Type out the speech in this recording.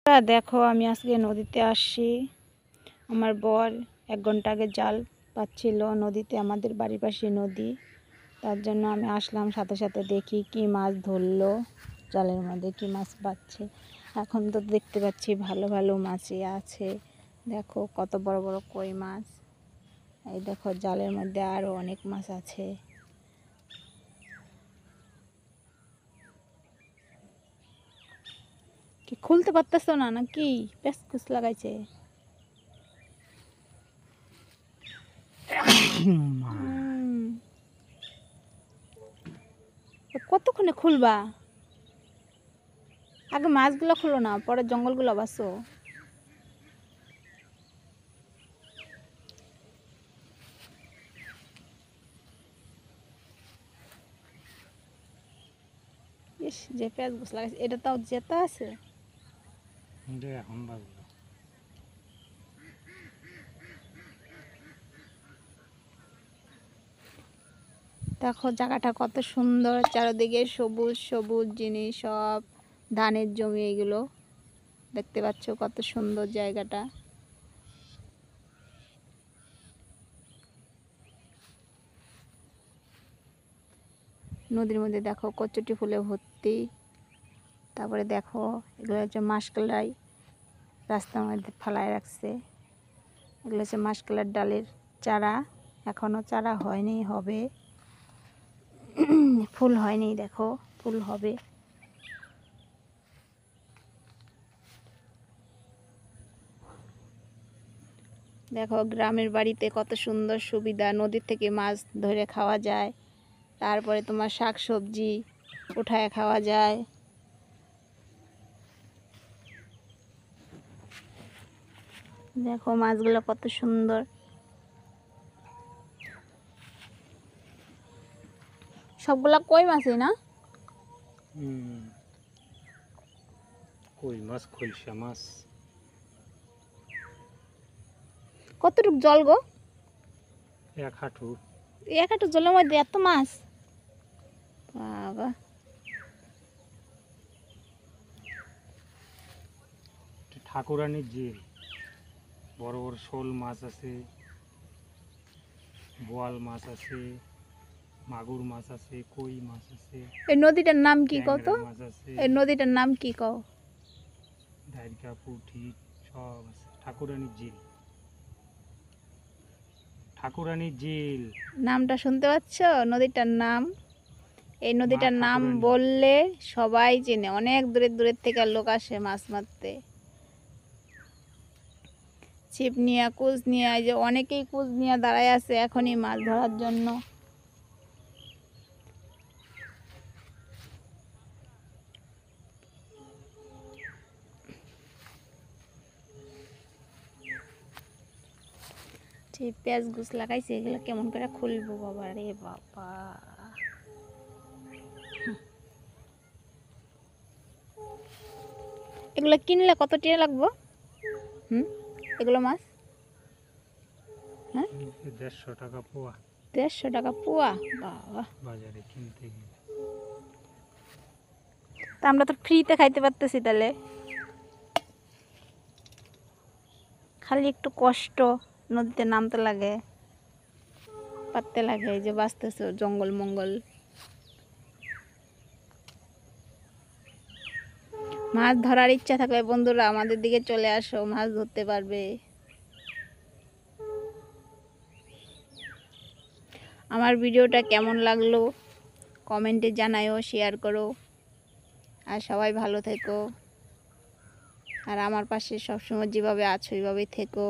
দেখো আমি আজকে নদীতে আসছি। আমার বর 1 ঘন্টা আগে জাল পাচ্ছিল নদীতে, আমাদের বাড়ির পাশে নদী। তার জন্য আমি আসলাম, সাথে সাথে দেখি কি মাছ ধরলো, জালের মধ্যে কি মাছ পাচ্ছে। এখন তো দেখতে পাচ্ছি ভালো ভালো মাছই আছে। দেখো কত বড় বড় কই মাছ। এই দেখো জালের মধ্যে আরও অনেক মাছ আছে। কি খুলতে পারতেছ না নাকি? পেঁচকুচ লাগাইছে। কতক্ষণে খুলবা? আগে মাছগুলো খুলো না, পরে জঙ্গলগুলো বাসো। ইস, যে পেঁয়াজ গোছ লাগাইছে এটা তাও জেতা আছে। দেখো জায়গাটা কত সুন্দর, চারিদিকে সবুজ সবুজ জিনিস, সব ধানের জমি। এগুলো দেখতে পাচ্ছ কত সুন্দর জায়গাটা। নদীর মধ্যে দেখো কচুটি ফুলে ভর্তি। তারপরে দেখো এগুলো হচ্ছে মাসকলাই, রাস্তার মধ্যে ফালায় রাখছে। এগুলো হচ্ছে মাসকলাইয়ের ডালের চারা, এখনো চারা হয়নি, হবে। ফুল হয়নি, দেখো ফুল হবে। দেখো গ্রামের বাড়িতে কত সুন্দর সুবিধা, নদীর থেকে মাছ ধরে খাওয়া যায়। তারপরে তোমার শাক সবজি উঠায় খাওয়া যায়। দেখো মাছগুলো কত সুন্দর। সবগুলা কই মাছই না? কই মাছ, খলসা মাছ। কতটুক জল গো? 1 হাঁটু। 1 হাঁটু জলের মধ্যে এত মাছ? বাবা। ঠাকুরানির ঝিল, বড় বড় শোল মাছ আছে, বোয়াল মাছ আছে, মাগুর মাছ আছে, কই মাছ আছে। এই নদীটার নাম কি কত? মাছ আছে, এই নদীটার নাম কি কও? ডাইরকা, পুঁটি সব আছে। ঠাকুরানির ঝিল, ঠাকুরানির ঝিল নামটা শুনতে পাচ্ছ? নদীটার নাম। এই নদীটার নাম ঠাকুরানী। বললে সবাই চেনে, অনেক দূরের দূরের থেকে লোক আসে মাছ মারতে। ছিপ নিয়ে, কুচ নিয়ে, এই যে অনেকেই কুচ নিয়ে দাঁড়ায় আছে এখনই মাছ ধরার জন্য। সেই পেঁয়াজ গুছ লাগাইছে, এগুলো কেমন করে খুলবো বাবা রে বাবা। এগুলো কিনলে কত টাকা লাগবো? এগুলো মাছ? হ্যাঁ, 150 টাকা পোয়া। 150 টাকা পোয়া? বাবা, বাজারে কিনতে গেলে। তা আমরা তো ফ্রিতে খাইতে পারতেছি, তাহলে খালি একটু কষ্ট, নদীতে নামতে লাগে, পারতে লাগে। এই যে বাঁচতেছে জঙ্গল মঙ্গল। মাছ ধরার ইচ্ছা থাকলে বন্ধুরা আমাদের দিকে চলে আসো, মাছ ধরতে পারবে। আমার ভিডিওটা কেমন লাগলো কমেন্টে জানাও, শেয়ার করো। আর সবাই ভালো থেকো, আর আমার পাশে সবসময় যেভাবে আছো ওইভাবেই থেকো।